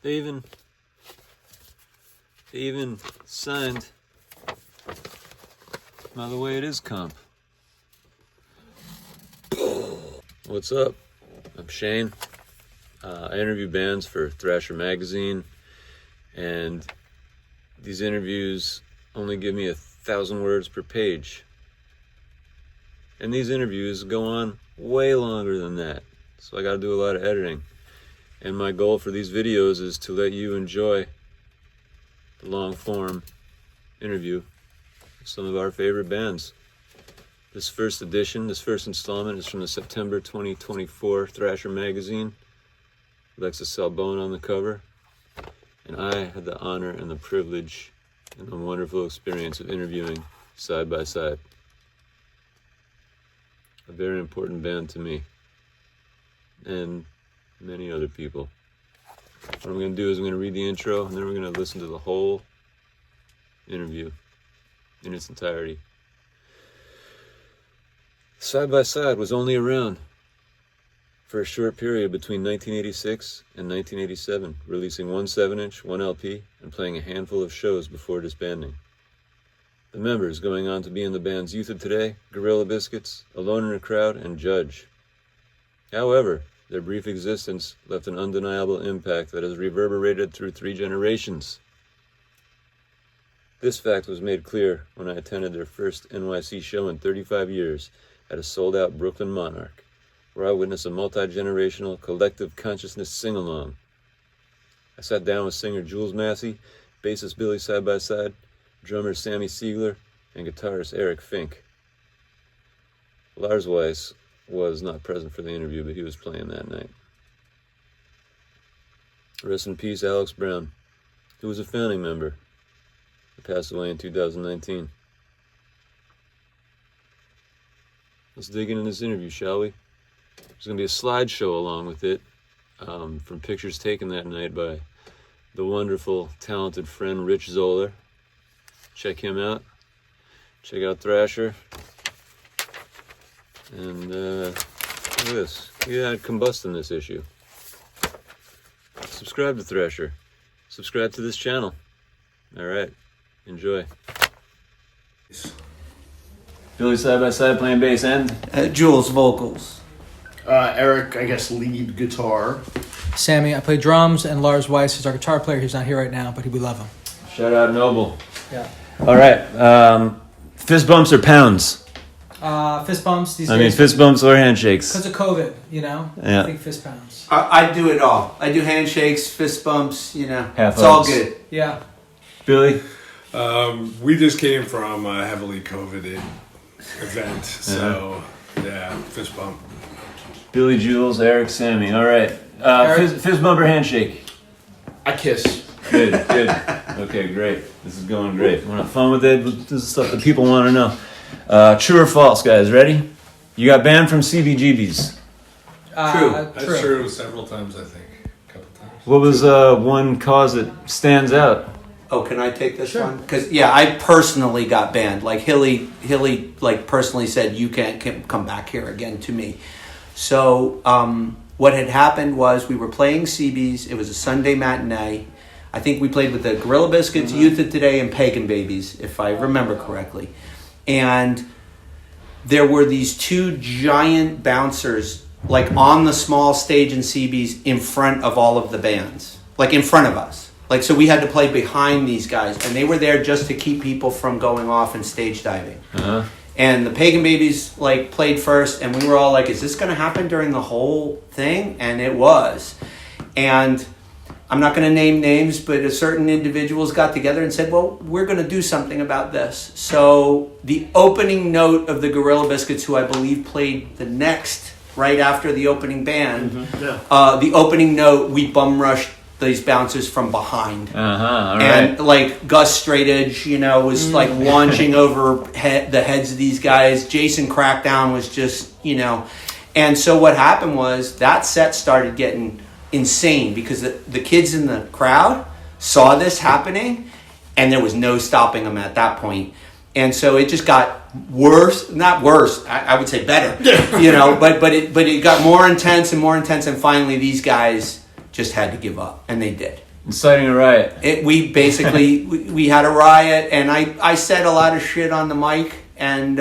They even signed By the way it is comp. What's up? I'm Shane. I interview bands for Thrasher magazine, and these interviews only give me 1,000 words per page. And these interviews go on way longer than that, so I gotta do a lot of editing. And my goal for these videos is to let you enjoy the long form interview with some of our favorite bands. This first installment is from the September 2024 Thrasher magazine. Alexis Salbone on the cover. And I had the honor and the privilege and the wonderful experience of interviewing side by side. A very important band to me and many other people. What I'm going to do is I'm going to read the intro, and then we're going to listen to the whole interview in its entirety. Side by Side was only around for a short period between 1986 and 1987, releasing one 7-inch, one LP, and playing a handful of shows before disbanding. The members going on to be in the bands Youth of Today, Gorilla Biscuits, Alone in a Crowd, and Judge. However, their brief existence left an undeniable impact that has reverberated through 3 generations. This fact was made clear when I attended their first NYHC show in 35 years at a sold-out Brooklyn Monarch, where I witnessed a multi-generational collective consciousness sing-along. I sat down with singer Jules Massey, bassist Billy Side by Side, drummer Sammy Siegler, and guitarist Eric Fink. Lars Weiss was not present for the interview, but he was playing that night. Rest in peace, Alex Brown, who was a founding member. He passed away in 2019. Let's dig into this interview, shall we? There's going to be a slideshow along with it, from pictures taken that night by the wonderful, talented friend Rich Zoller. Check him out. Check out Thrasher. And look at this. We had combust in this issue. Subscribe to Thrasher. Subscribe to this channel. All right. Enjoy. Billy Side by Side playing bass and Jules vocals. Eric, I guess, lead guitar. Sammy, I play drums, and Lars Weiss is our guitar player. He's not here right now, but we love him. shout out Noble. Yeah. All right. Fist bumps or pounds? Fist bumps these I days. mean, fist bumps or handshakes? Because of COVID, you know? Yeah. I think fist pounds. I do it all. I do handshakes, fist bumps, you know. Half it's all hugs. good. Yeah. Billy? We just came from a heavily COVID event, so yeah, fist bump. Billy, Jules, Eric, Sammy. All right. Fist bump or handshake? I kiss. Good. Okay, great. This is going great. We're not fun with it. This is stuff that people want to know. True or false, guys? Ready? You got banned from CBGBs. True. That's true several times, I think. A couple times. What was one cause that stands out? Oh, can I take this one? Because I personally got banned. Like Hilly, like personally said, you can't come back here again to me. So what had happened was we were playing CBs. It was a Sunday matinee. I think we played with the Gorilla Biscuits, Youth of Today, and Pagan Babies, if I remember correctly. And there were these 2 giant bouncers, like on the small stage in CBs, in front of all of the bands, like in front of us. Like, so we had to play behind these guys, and they were there just to keep people from going off and stage diving. Uh-huh. And the Pagan Babies like played first, and we were all like, is this going to happen during the whole thing? And it was. And I'm not going to name names, but certain individuals got together and said, well, we're going to do something about this. So the opening note of the Gorilla Biscuits, who I believe played the next, right after the opening band, the opening note, we bum rushed these bouncers from behind. All and right. like Gus Straight Edge, was like launching over the heads of these guys. Jason Crackdown was just, And so what happened was that set started getting insane because the kids in the crowd saw this happening, and there was no stopping them at that point. And so it just got worse, not worse, I would say better, but it got more intense, and finally these guys just had to give up, and they did. Inciting a riot. We basically we had a riot, and I said a lot of shit on the mic, and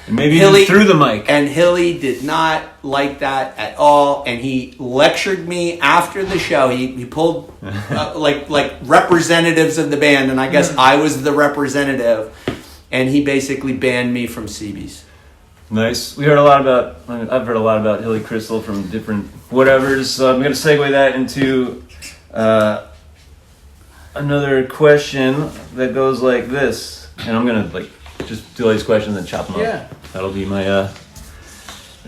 Maybe even through the mic. And Hilly did not like that at all, and he lectured me after the show. He pulled like representatives of the band, and I guess I was the representative, and he basically banned me from CB's. Nice. I've heard a lot about Hilly Crystal from different whatevers. So I'm going to segue that into another question that goes like this, and I'm going to just do all these questions and chop them up. That'll be my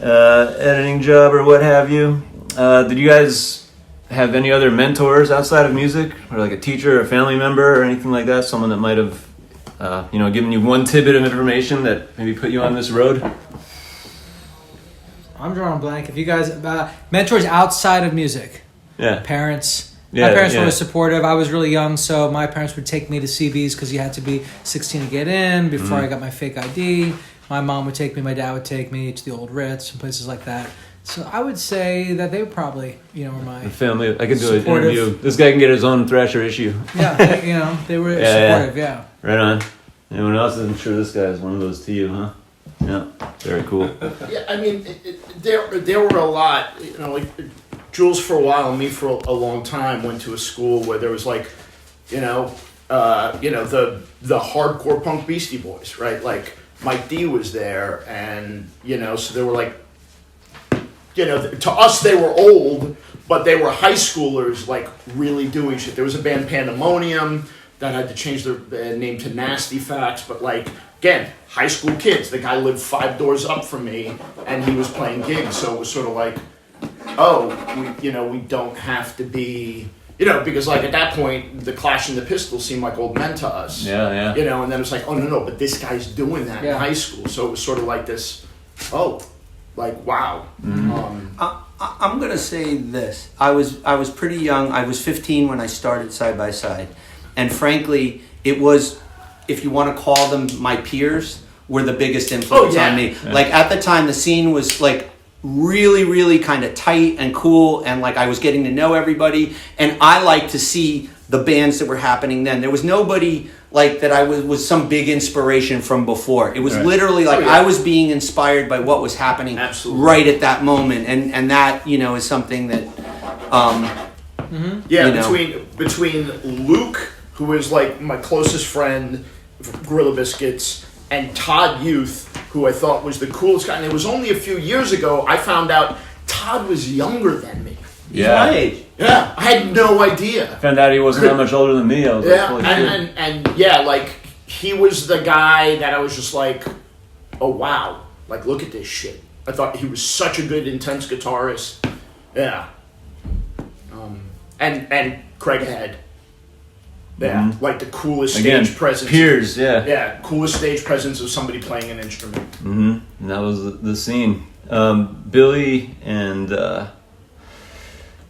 editing job or what have you. Did you guys have any other mentors outside of music, or like a teacher or a family member or anything like that? Someone that might have, given you one tidbit of information that maybe put you on this road? I'm drawing a blank. If you guys mentors outside of music, parents. My parents were always supportive. I was really young, so my parents would take me to CBs because you had to be 16 to get in before I got my fake ID. My mom would take me, my dad would take me to the old Ritz and places like that. So I would say that they would probably, were my the family. I could do an interview. This guy can get his own Thrasher issue. Yeah, they were supportive. Yeah. Right on. Anyone else? I'm sure this guy is one of those to you, huh? Yeah, very cool. Yeah, I mean, there were a lot, like Jules for a while, and me for a long time went to a school where there was the hardcore punk Beastie Boys, right? Like Mike D was there, and so they were to us they were old, but they were high schoolers, like really doing shit. There was a band Pandemonium that had to change their name to Nasty Facts, but again, high school kids. The guy lived 5 doors up from me, and he was playing gigs, so it was sort of like, we don't have to be, because at that point, the Clash and the Pistols seemed like old men to us. Yeah. And then it's like, oh no, but this guy's doing that in high school, so it was sort of like this, wow. Mm-hmm. I'm gonna say this. I was pretty young. I was 15 when I started Side by Side, and frankly, it was, if you want to call them my peers, were the biggest influence on me. Yeah. Like at the time, the scene was really, really kind of tight and cool, and I was getting to know everybody, and I liked to see the bands that were happening then. There was nobody that I was some big inspiration from before. It was literally I was being inspired by what was happening right at that moment, and that is something that between Luke, who is my closest friend, Gorilla Biscuits, and Todd Youth, who I thought was the coolest guy. And it was only a few years ago I found out Todd was younger than me. He's my age. Yeah, I had no idea. I found out he wasn't that much older than me. I was he was the guy that I was just like, oh wow, look at this shit. I thought he was such a good, intense guitarist. Yeah. And Craig Head. Yeah, the coolest stage presence. Peers, coolest stage presence of somebody playing an instrument. Mm-hmm. And that was the scene. Billy and blah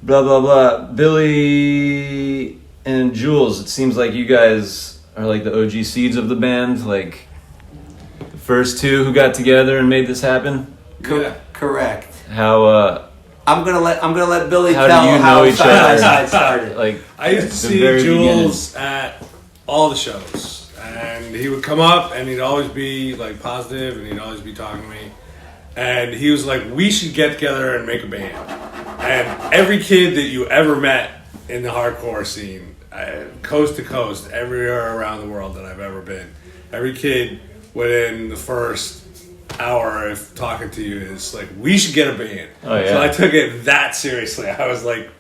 blah blah. Billy and Jules. It seems like you guys are the OG seeds of the band. The first two who got together and made this happen. Correct. How? I'm gonna let Billy how tell do you how know each other? Side started. I used to see Jules at all the shows, and he would come up, and he'd always be positive, and he'd always be talking to me. And he was like, "We should get together and make a band." And every kid that you ever met in the hardcore scene, coast to coast, everywhere around the world that I've ever been, every kid within the first hour of talking to you is we should get a band. Oh, yeah. So I took it that seriously. I was like,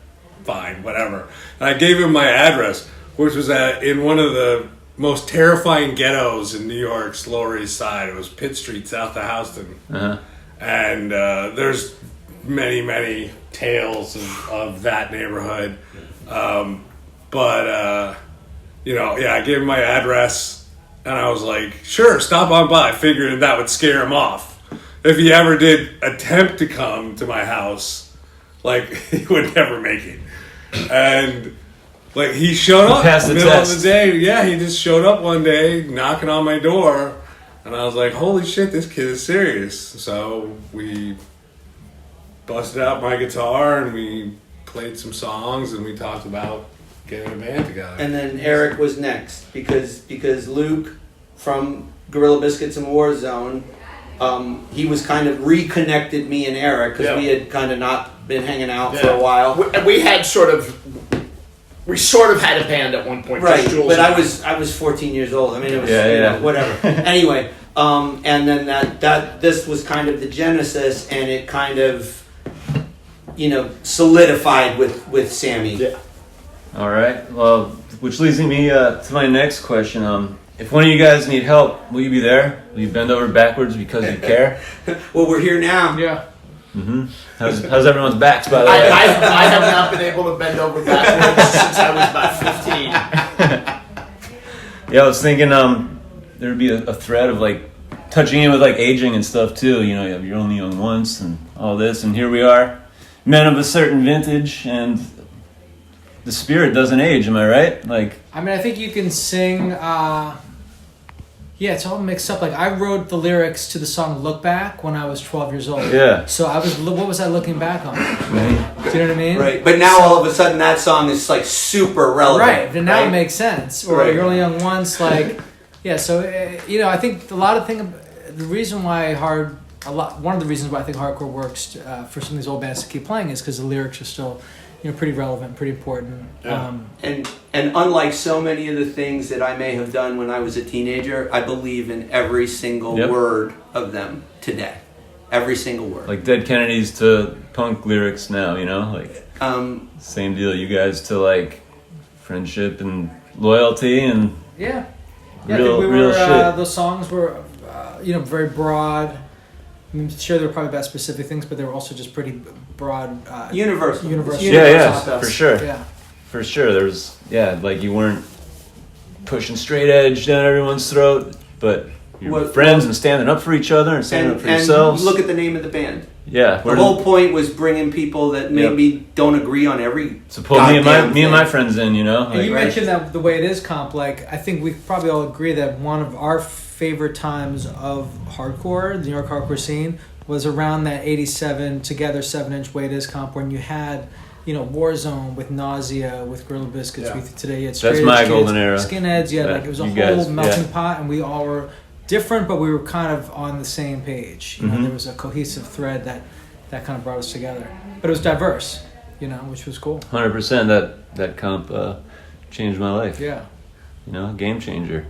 fine, whatever. And I gave him my address, which was in one of the most terrifying ghettos in New York's Lower East Side. It was Pitt Street, south of Houston. Uh-huh. And there's many, many tales of that neighborhood. I gave him my address. And I was like, sure, stop on by. I figured that would scare him off. If he ever did attempt to come to my house, he would never make it. And, he showed up in the middle of the day. Yeah, he just showed up one day, knocking on my door. And I was like, holy shit, this kid is serious. So we busted out my guitar, and we played some songs, and we talked about getting a band together. And then Eric was next because Luke from Gorilla Biscuits and Warzone, he was kind of reconnected me and Eric because we had kind of not been hanging out for a while. We sort of had a band at one point. Right, but I was 14 years old. I mean, it was you know, whatever. Anyway, and then that this was kind of the genesis, and it kind of, you know, solidified with Sammy. Yeah. All right. Well, which leads me to my next question. If one of you guys need help, will you be there? Will you bend over backwards because you care? Well, we're here now. Yeah. Mm-hmm. How's everyone's backs, by the way? I have not been able to bend over backwards since I was about 15. Yeah, I was thinking there would be a thread of like touching in with like aging and stuff too. You know, you're only young once and all this, and here we are, men of a certain vintage, and the spirit doesn't age. Am I right? Like, I mean, I think you can sing. Yeah, it's all mixed up. Like, I wrote the lyrics to the song "Look Back" when I was 12 years old. Yeah. So what was I looking back on? Do you know what I mean? Right. But now all of a sudden that song is like super relevant. Right. And now it makes sense. Or You're Only Young Once. Like, yeah. So you know, I think one of the reasons why I think hardcore works for some of these old bands to keep playing is because the lyrics are still, you know, pretty relevant, pretty important. Yeah. And unlike so many of the things that I may have done when I was a teenager, I believe in every single word of them today. Every single word. Like Dead Kennedys to punk lyrics now, you know? Like, same deal. You guys to like friendship and loyalty and Yeah. real, I think we were, real shit. those songs were, you know, very broad. I'm sure there were probably about specific things, but they were also just pretty broad. Universal. Yeah, stuff. for sure. Yeah. For sure. There was, like you weren't pushing straight edge down everyone's throat, but you were friends and standing up for each other and standing up for yourselves. Look at the name of the band. Yeah. The whole point was bringing people that maybe don't agree on every. So pull me and my friends in, you know. And you mentioned that the way it is comp. Like, I think we probably all agree that one of our favorite times of hardcore, the New York hardcore scene, was around that 87 Together 7-inch Way It Is comp when you had, you know, Warzone with Nausea, with Gorilla Biscuits. Yeah. Today you had That's my golden era. Skinheads. Yeah, like it was a whole melting pot, and we all were different, but we were kind of on the same page. You know, there was a cohesive thread that kind of brought us together. But it was diverse, you know, which was cool. 100%. That comp changed my life. Yeah. You know, game changer.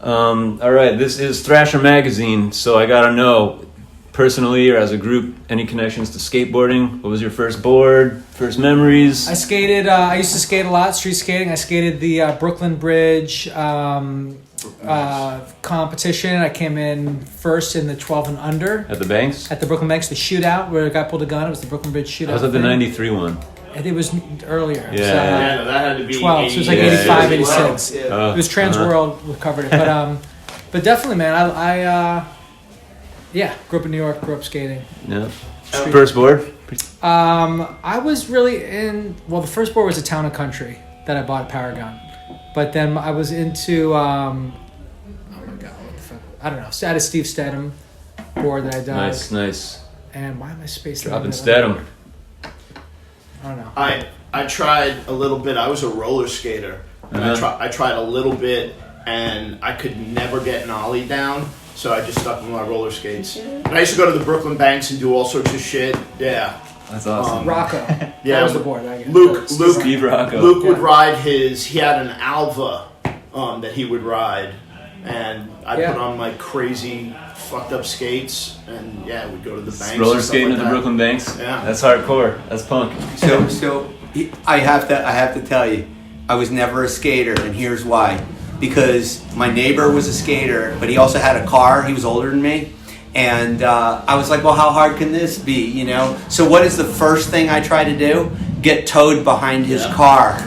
All right, this is Thrasher Magazine, so I gotta know, personally or as a group, any connections to skateboarding? What was your first board, first memories? I skated, I used to skate a lot, street skating. I skated the Brooklyn Bridge competition. I came in first in the 12 and under. At the Banks? At the Brooklyn Banks, the shootout, where a guy pulled a gun. It was the Brooklyn Bridge shootout. I was at the 93 one. And it was earlier. Yeah, no, that had to be 12, so it was like 85, 86. Yeah. It was Trans World covered it. But definitely, man, I grew up in New York, grew up skating. Yeah. First board? I was really the first board was a Town and Country that I bought at Paragon. But then I was into, oh my God, what the fuck? I don't know. I had a Steve Stedham board that I dug. Nice. And why am I spacing Dropping Stedham. I don't know. I tried a little bit. I was a roller skater. And I tried a little bit, and I could never get an ollie down. So I just stuck with my roller skates. And I used to go to the Brooklyn Banks and do all sorts of shit. Yeah. That's awesome. Rocco. That was the board. Steve Rocco. Luke would ride he had an Alva that he would ride. And I put on my crazy fucked up skates, and we'd go to the banks. Roller skating at the Brooklyn Banks. Yeah, that's hardcore. That's punk. So I have to tell you, I was never a skater, and here's why. Because my neighbor was a skater, but he also had a car. He was older than me, and I was like, well, how hard can this be? You know. So what is the first thing I try to do? Get towed behind his car,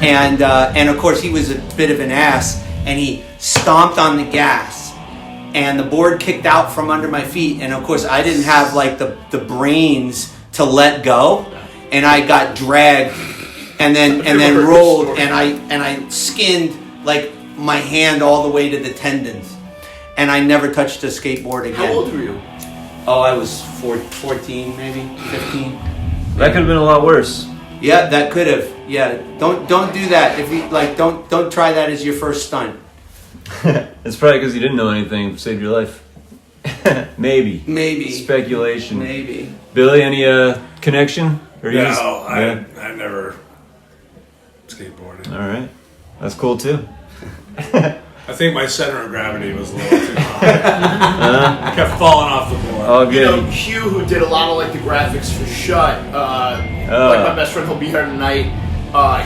and of course he was a bit of an ass, and he stomped on the gas. And the board kicked out from under my feet, and of course I didn't have like the brains to let go, and I got dragged, and then rolled, and I skinned like my hand all the way to the tendons, and I never touched a skateboard again. How old were you? Oh, I was 14, maybe 15. That could have been a lot worse. Yeah, that could have. Yeah, don't do that. If you like, don't try that as your first stunt. It's probably because you didn't know anything saved your life. Maybe. Speculation. Maybe. Billy, any connection? Or you No, I never skateboarded. All right, that's cool too. I think my center of gravity was a little too high. I kept falling off the board. Oh, You good. know, Hugh, who did a lot of like the graphics for Shut, like my best friend, he'll be here tonight.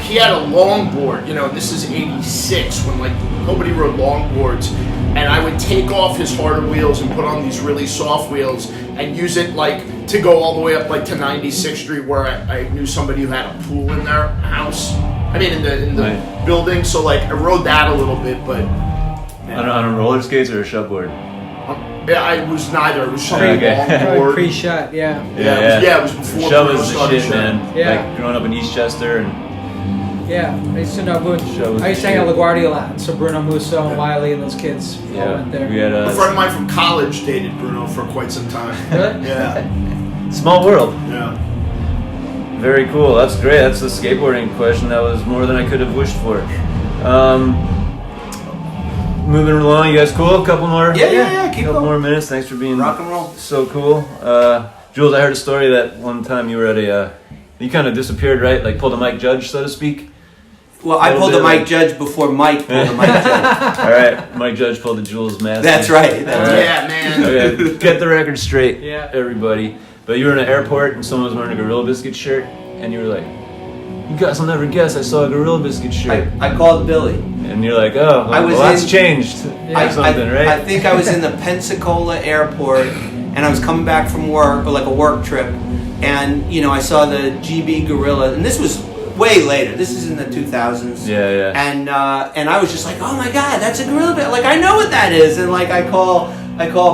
He had a longboard, you know, and this is '86 when like nobody rode longboards, and I would take off his harder wheels and put on these really soft wheels and use it like to go all the way up like to 96th Street where I knew somebody who had a pool in their house. I mean, in the Right. building, so like I rode that a little bit, but On roller skates or a shutboard? yeah, I was neither. It was some Okay. longboard. Pre-shut, yeah. It was before Shove Bruno is the started shit, showing. man. Yeah. Like growing up in Eastchester and Yeah, I used to know. Show was I used to hang out at LaGuardia a lot. So Bruno Musso and Wiley and those kids all went there. we had A friend of mine from college dated Bruno for quite some time. Really? Yeah, small world. yeah. Very cool. That's great. That's the skateboarding question. That was more than I could have wished for. Moving along, you guys cool? A couple more? Yeah. Keep couple going. more minutes. Thanks for being Rock and roll. so cool. Jules, I heard a story that one time you were at you kind of disappeared, right? Like pulled a Mike Judge, so to speak. Well, I Little pulled the bit Mike like- Judge before Mike pulled the Mike Judge. All right, Mike Judge pulled the Jules mask. That's right. That's All right. Yeah, man. Okay, get the record straight, Yeah. everybody. But you were in an airport and someone was wearing a Gorilla Biscuit shirt, and you were like, "You guys will never guess, I saw a Gorilla Biscuit shirt." I called Billy. And you're like, "Oh, I was well, that's in- changed." I, Or something, right? I think I was in the Pensacola airport, and I was coming back from work, or like a work trip, and I saw the GB Gorilla, and this was way later. This is in the 2000s. Yeah. And I was just like, oh my God, that's a gorilla bit. Like I know what that is. And like I call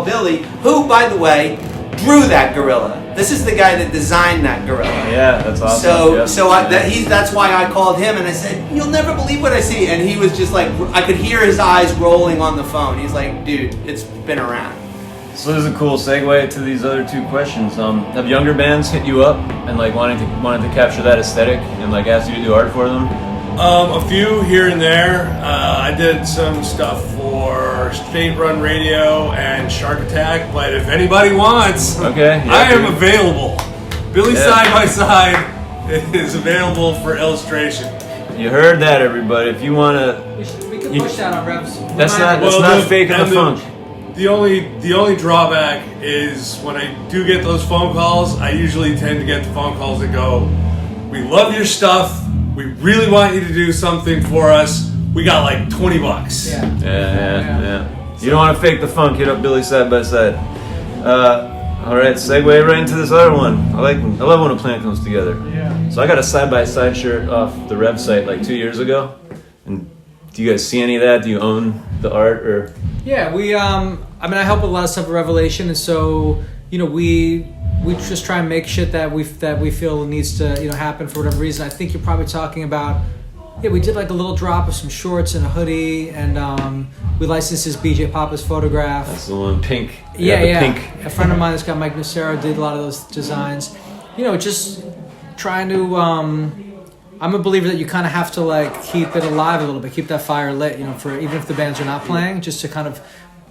Billy, who by the way drew that gorilla. This is the guy that designed that gorilla. Yeah, that's awesome. That's why I called him and I said, you'll never believe what I see. And he was just like, I could hear his eyes rolling on the phone. He's like, dude, it's been around. So this is a cool segue to these other two questions. Have younger bands hit you up and like wanted to capture that aesthetic and like asked you to do art for them? A few here and there. I did some stuff for State Run Radio and Shark Attack, but if anybody wants, Okay, yeah, I am dude. available. Billy Yeah. Side by Side is available for illustration. You heard that, everybody. If you want to, We can You- push that on Revs. that's not faking the funk. The only drawback is when I do get those phone calls, I usually tend to get the phone calls that go, "We love your stuff. We really want you to do something for us. We got like $20." Yeah. Yeah. You don't want to fake the funk. Hit up Billy Side by Side. All right, segue right into this other one. I love when a plan comes together. Yeah. So I got a Side by Side shirt off the Rev site like 2 years ago. And do you guys see any of that? Do you own the art or? Yeah, we I help with a lot of stuff at Revelation, and so we just try and make shit that we feel needs to happen for whatever reason. I think you're probably talking about we did like a little drop of some shorts and a hoodie, and we licensed his BJ Papa's photograph. That's the one, pink. Yeah. Pink. A friend of mine that's got Mike Nacero did a lot of those designs. Just trying to. I'm a believer that you kind of have to like keep it alive a little bit, keep that fire lit. For even if the bands are not playing, just to kind of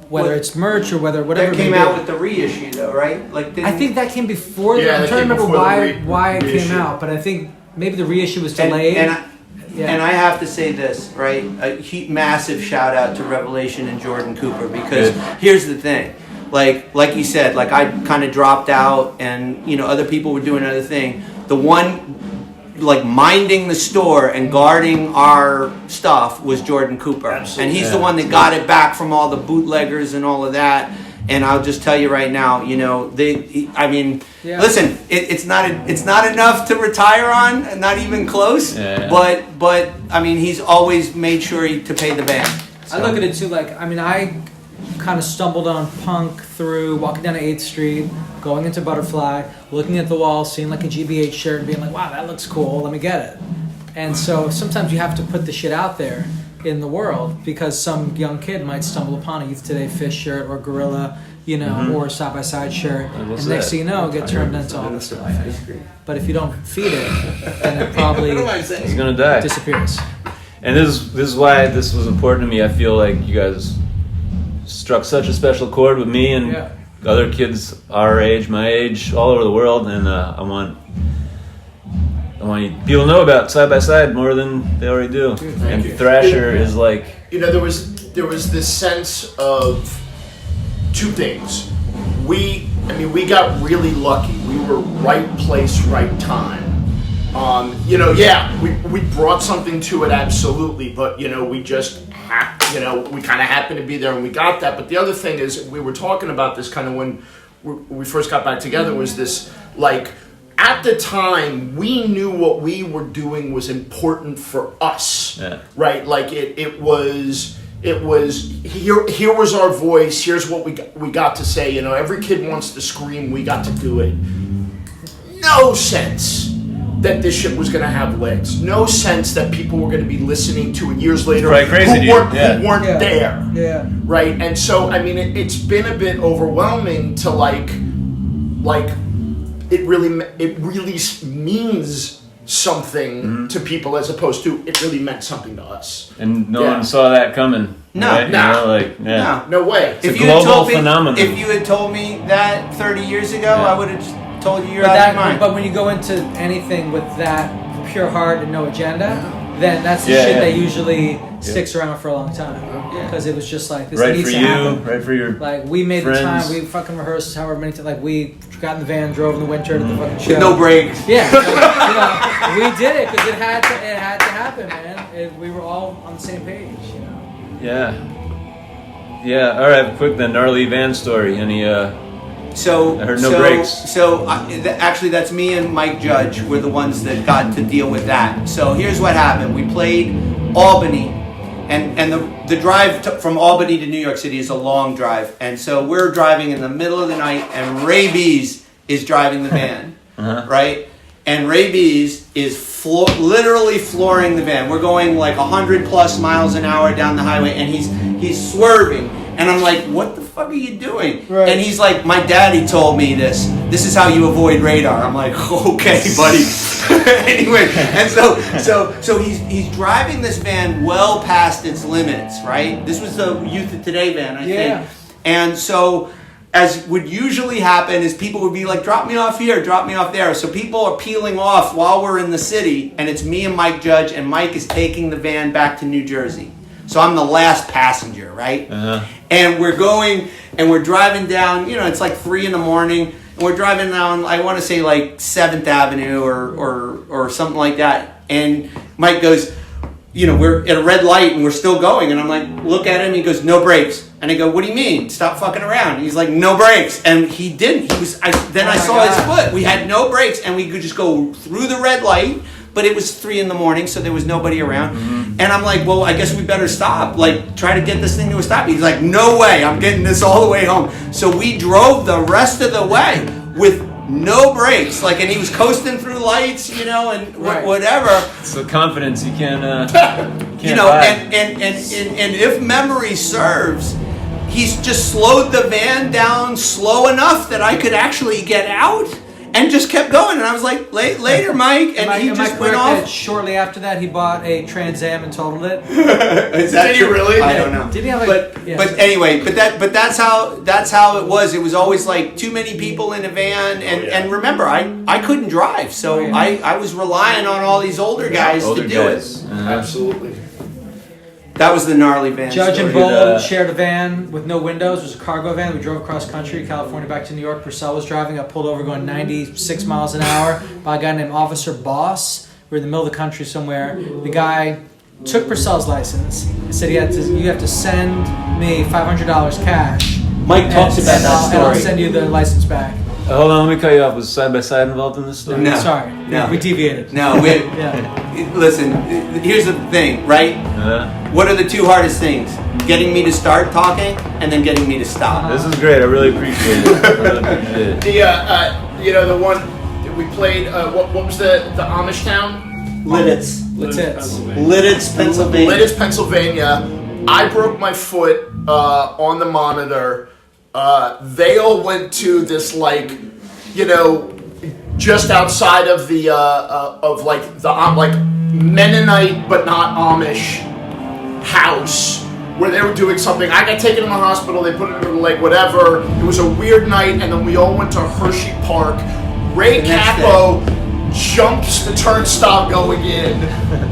whether it's merch or whatever. That it came may out be. with the reissue though, right? Like I think that came before. Yeah, I'm that trying to came remember before the why it reissue. came out, but I think maybe the reissue was and, delayed. and I have to say this, right? A massive shout out to Revelation and Jordan Cooper, because here's the thing. Like you said, like I kind of dropped out and other people were doing other thing. The one like minding the store and guarding our stuff was Jordan Cooper. Absolutely. And he's the one that got it back from all the bootleggers and all of that. And I'll just tell you right now, listen, it's not enough to retire on, not even close. Yeah. But I mean, he's always made sure to pay the band. I look at it too, like, I kind of stumbled on punk through walking down 8th Street, going into Butterfly, looking at the wall, seeing like a GBH shirt and being like, wow, that looks cool, let me get it. And so sometimes you have to put the shit out there. in the world, because some young kid might stumble upon a Youth Today Fish shirt or Gorilla, or Side by Side shirt, and next thing you know, get turned into all this stuff. But if you don't feed it, then it probably It's gonna die. disappears. And this is why this was important to me. I feel like you guys struck such a special chord with me and other kids our age, my age, all over the world, and I want people to know about Side by Side more than they already do. And Thrasher is like, there was this sense of two things. We got really lucky. We were right place, right time. We brought something to it, absolutely, but we just we kind of happened to be there and we got that. But the other thing is, we were talking about this kind of when we first got back together, was this, like, at the time we knew what we were doing was important for us, right? Like it was here was our voice. Here's what we got to say. Every kid wants to scream. We got to do it. No sense that this shit was going to have legs. No sense that people were going to be listening to it years later who weren't there. Yeah. Right? And so, it's been a bit overwhelming to like it really means something to people, as opposed to it really meant something to us. And no one saw that coming. No, right? No way. It's a global phenomenon. If you had told me that 30 years ago, I would have told you you're out of your mind. But when you go into anything with that pure heart and no agenda, then that's the shit that usually sticks around for a long time. Because it was just like, this needs to happen. Right for your Like, we made friends. the time, we fucking rehearsed however many times. Like, we got in the van, drove in the winter to the fucking show. With no brakes. Yeah. We did it because it had to happen, man. We were all on the same page, Yeah, all right, quick then, gnarly van story. Any, So I heard no brakes. So actually, that's me and Mike Judge were the ones that got to deal with that. So here's what happened: we played Albany, and the drive from Albany to New York City is a long drive, and so we're driving in the middle of the night, and Ray Bees is driving the van, right? And Ray Bees is literally flooring the van. We're going like 100+ miles an hour down the highway, and he's swerving. And I'm like, what the fuck are you doing? Right. And he's like, my daddy told me this. This is how you avoid radar. I'm like, okay, buddy. Anyway, and so he's driving this van well past its limits, right? This was the Youth of Today van, I think. And so, as would usually happen, is people would be like, drop me off here, drop me off there. So people are peeling off while we're in the city, and it's me and Mike Judge, and Mike is taking the van back to New Jersey. So I'm the last passenger, right? And we're going, and we're driving down, it's like 3 a.m, and we're driving down, I want to say like 7th Avenue or something like that. And Mike goes, we're at a red light and we're still going. And I'm like, look at him. He goes, no brakes. And I go, what do you mean? Stop fucking around. And he's like, no brakes. And he didn't. I saw his foot. We had no brakes, and we could just go through the red light. But it was 3 a.m, so there was nobody around. And I'm like, well, I guess we better stop. Like, try to get this thing to a stop. He's like, no way, I'm getting this all the way home. So we drove the rest of the way with no brakes. Like, and he was coasting through lights, and whatever. It's the confidence you can't and if memory serves, he's just slowed the van down slow enough that I could actually get out. And just kept going, and I was like, later, Mike, and he just went off. Shortly after that, he bought a Trans Am and totaled it. Is that Did he really? I don't know. Did he have but anyway, that's how it was. It was always like too many people in a van, and remember, I couldn't drive, so I was relying on all these older guys to do it. Absolutely. That was the gnarly van. Judge and Bolo shared a van with no windows. It was a cargo van. We drove across country, California, back to New York. Purcell was driving. I pulled over going 96 miles an hour by a guy named Officer Boss. We were in the middle of the country somewhere. The guy took Purcell's license and said, you have to send me $500 cash. Mike talks about that story. And I'll send you the license back. Hold on, let me cut you off. Was Side by Side involved in this story? No. Sorry. No. We deviated. No, listen, here's the thing, right? What are the two hardest things? Getting me to start talking and then getting me to stop. This is great. I really appreciate it. The one that we played, what was the Amish town? Lidditz. Lidditz, Pennsylvania. Lidditz, Pennsylvania. I broke my foot on the monitor. They all went to this just outside of the Mennonite but not Amish house where they were doing something. I got taken to the hospital. They put it in the lake, whatever. It was a weird night, and then we all went to Hershey Park. Ray Capo jumps the turnstile going in.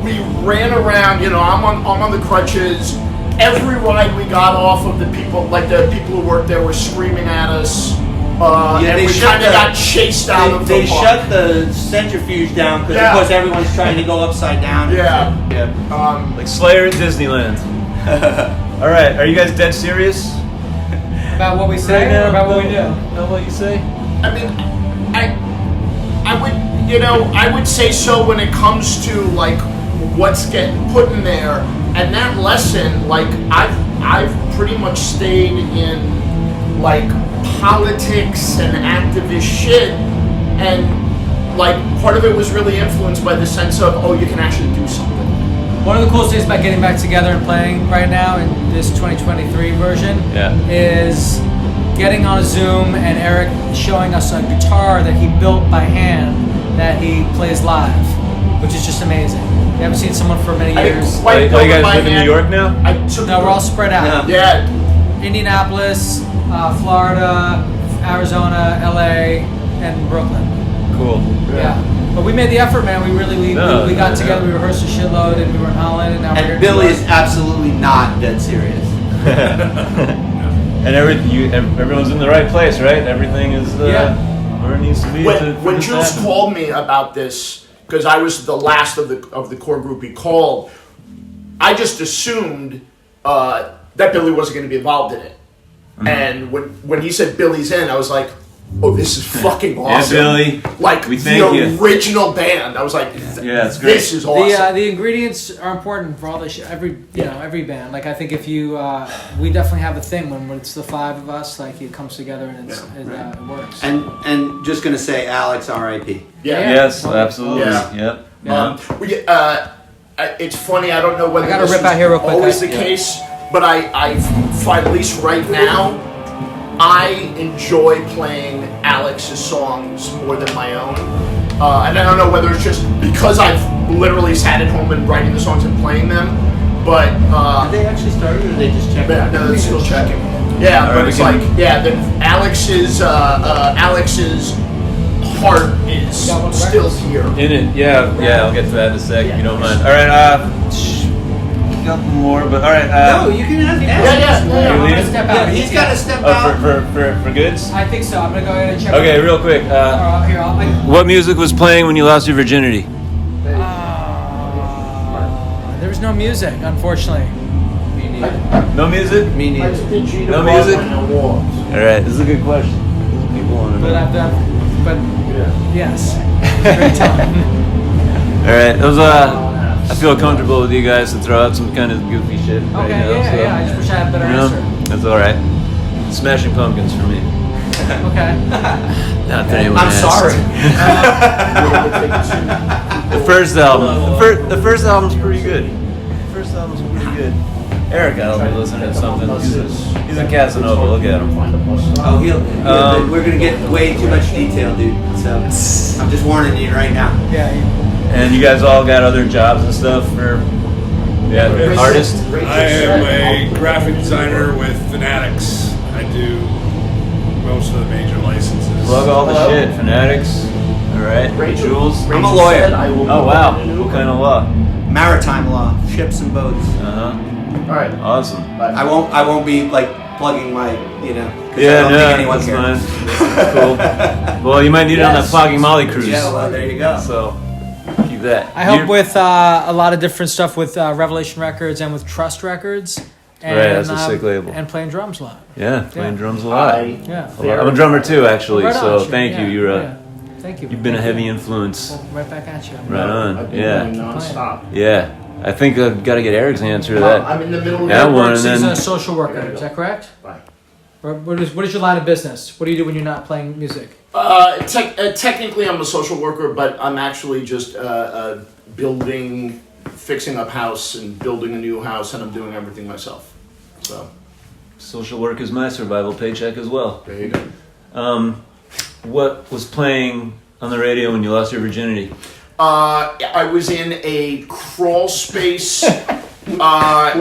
We ran around. I'm on the crutches. Every ride we got off of the people who worked there were screaming at us. And we kind of got chased out of the park. They shut the centrifuge down because, of course, everyone's trying to go upside down. Yeah. Like Slayer at Disneyland. All right, are you guys dead serious? About what we say or about what we do? About what you say? I mean, I would say so when it comes to what's getting put in there, and that lesson, I've pretty much stayed in politics and activist shit, and part of it was really influenced by the sense of you can actually do something. One of the coolest things about getting back together and playing right now in this 2023 version is getting on a Zoom and Eric showing us a guitar that he built by hand that he plays live, which is just amazing. We haven't seen someone for many years. You guys live in New York now? No, we're all spread out. Yeah. Indianapolis, Florida, Arizona, LA, and Brooklyn. Cool. Yeah. But we made the effort, man. We got together, we rehearsed a shitload, and we were in Holland, and now we're here. And Billy is absolutely not dead serious. And everyone's in the right place, right? Everything is where it needs to be. When Jules called me about this, because I was the last of the core group he called, I just assumed that Billy wasn't going to be involved in it. Mm-hmm. And when he said Billy's in, I was like, oh, this is fucking awesome. Yeah, Billy. The original band. I was like, it's great. This is awesome. The ingredients are important for all this shit. Every band. I think if you, we definitely have a thing when it's the five of us, it comes together and it works. And just gonna say, Alex, R.I.P. Yeah. Yes, absolutely. Yeah. It's funny. I don't know whether I gotta this rip out here real quick. Always the case, but I find at least right now, I enjoy playing Alex's songs more than my own. And I don't know whether it's just because I've literally sat at home and writing the songs and playing them, but... Did they actually start or did they just check? Yeah, no, they're still checking. Yeah, but it's Alex's heart is still here. In it, yeah, I'll get to that in a sec if you don't mind. All right, couple more, but all right. No, you can have. Yeah. I'm gonna step out. He's got to step out. For goods. I think so. I'm gonna go ahead and check. Okay, real quick. What music was playing when you lost your virginity? There was no music, unfortunately. No music? Me neither. No music? All right, this is a good question. People want to know. But yes. Great time. All right, those I feel comfortable with you guys to throw out some kind of goofy shit. Okay, right now, I just wish I had a better answer. That's all right. Smashing Pumpkins for me. Okay. Not that anyone I'm asked. sorry. The first album. The first album's pretty good. Eric got to be listening to something. He's a Casanova. Look at him. Oh, we're gonna get way too much detail, dude. So I'm just warning you right now. Yeah. And you guys all got other jobs and stuff for artists? I am a graphic designer with Fanatics. I do most of the major licenses. Plug all the shit. Fanatics. All right. Jules. I'm a lawyer. Oh wow. What kind of law? Maritime law, ships and boats. All right. Awesome. I won't be plugging my, Yeah, that's fine. That's cool. Well, you might need it on that Flogging Molly cruise. Yeah, well, there you go. So, keep that. I help with a lot of different stuff with Revelation Records and with Trust Records. And, right, that's a sick label. And playing drums a lot. Yeah, playing drums a lot. Yeah. I'm a drummer too, actually. Right so on, thank you. You're Thank you. You've been a heavy influence. Well, right back at you. Right on. I've been going non-stop. Yeah. I think I've got to get Eric's answer to that. I'm in the middle of that one, and He's then a social worker. Is that correct? Bye. What is your line of business? What do you do when you're not playing music? Technically, I'm a social worker, but I'm actually just building fixing up house and building a new house, and I'm doing everything myself. So Social work is my survival paycheck as well. there you go. What was playing on the radio when you lost your virginity? I was in a crawl space. Not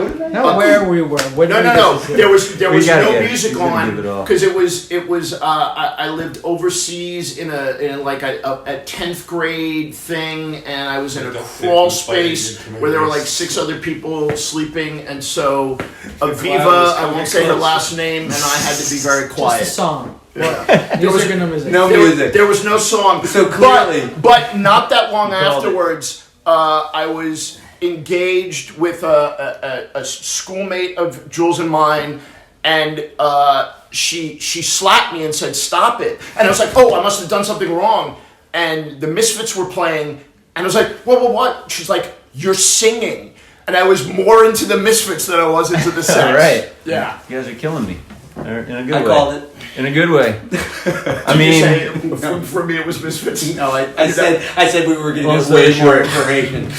where we were. No. There was no music you couldn't on give it all. because it was. I lived overseas in a 10th grade thing, and I was in a crawl space where there were like 6 other people sleeping, and so Aviva, I won't say her last name, and I had to be very quiet. Just a song. Yeah. Music or no music? No music. There was no song. So clearly. But not that long You called it. afterwards, I was engaged with a schoolmate of Jules and mine, and she slapped me and said, "Stop it!" And I was like, "Oh, I must have done something wrong." And the Misfits were playing, and I was like, what? She's like, "You're singing." And I was more into the Misfits than I was into the sex. Right. Yeah. You guys are killing me. In a good I way. called it. In a good way. I You mean, say, for me, it was Misfits. No, I said we were going to Well, get so way sure. more information.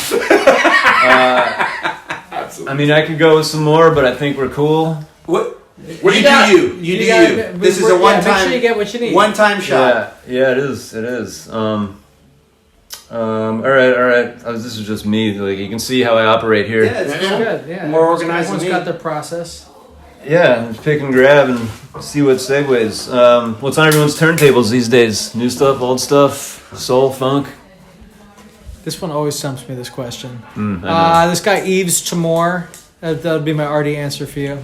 Absolutely. I mean, I could go with some more, but I think we're cool. What What do you you got? do you? You do you. This is a Make one-time. sure you get what you need. One-time shot. Yeah, it is. It is. All right. This is just me. Like, you can see how I operate here. Yeah, it's Yeah. cool. Good, yeah. More organized than Everyone's me. got their process. Yeah, just pick and grab and see what segues. What's on everyone's turntables these days? New stuff, old stuff, soul, funk. This one always stumps me, this question. I know. This guy, Yves Tamor. That would be my arty answer for you.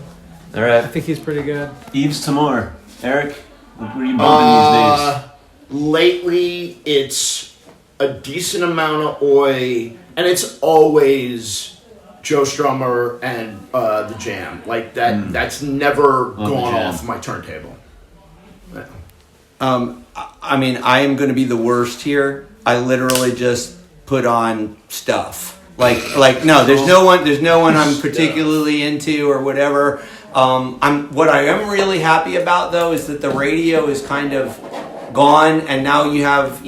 All I right, think he's pretty good. Yves Tamor. Eric, what are you bumping these days? Lately, it's a decent amount of Oi, and it's always Joe Strummer and the Jam. Like that. That's never the gone Jam. off my turntable. Yeah. I mean, I am going to be the worst here. I literally just put on stuff. Like no, there's no one I'm particularly into or whatever. What I am really happy about though is that the radio is kind of gone, and now you have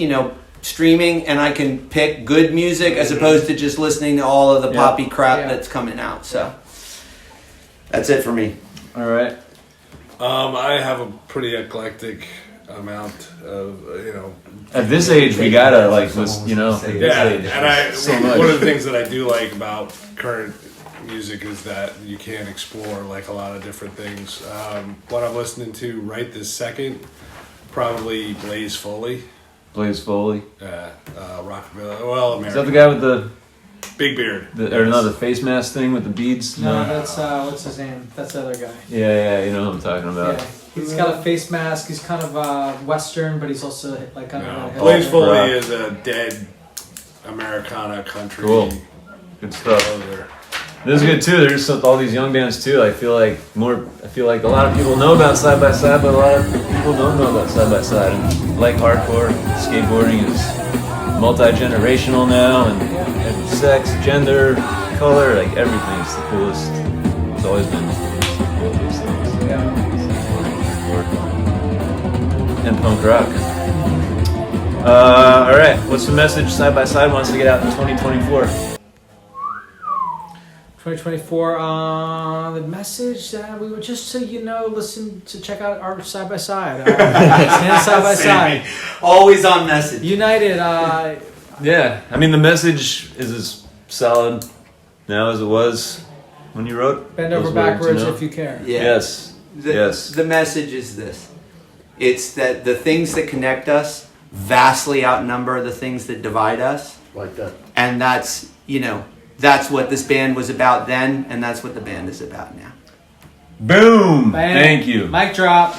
streaming, and I can pick good music as opposed to just listening to all of the poppy crap that's coming out. So that's it for me. All right. I have a pretty eclectic amount of At this age, we gotta at this Yeah, age, and so much. one of the things that I do like about current music is that you can explore like a lot of different things. What I'm listening to right this second, probably Blaze Foley, Blaze Foley. Rockabilly. Well, American. Is that the guy with the Big beard? the face mask thing with the beads? No, that's, what's his name? That's the other guy. Yeah, you know what I'm talking about. Yeah. He's got a face mask. He's kind of Western, but he's also like kind No, of. Blaze Foley Rock. is a dead Americana country. Cool. Good stuff. composer. This is good too. There's all these young bands too. I feel like a lot of people know about Side by Side, but a lot of people don't know about Side by Side. And like hardcore, skateboarding is multi-generational now, and sex, gender, color, like everything's the coolest. It's always been the coolest things. And punk rock. All right, what's the message Side by Side wants to get out in 2024? 2024. The message that we would just so check out our side by side. Stand side by side. Always on message. United. Yeah, I mean the message is as solid now as it was when you wrote. Bend those over words, backwards you know? if you care. Yeah. Yes. Yes. The message is this. It's that the things that connect us vastly outnumber the things that divide us. Like that. And that's what this band was about then, and that's what the band is about now. Boom! Bam. Thank you. Mic drop.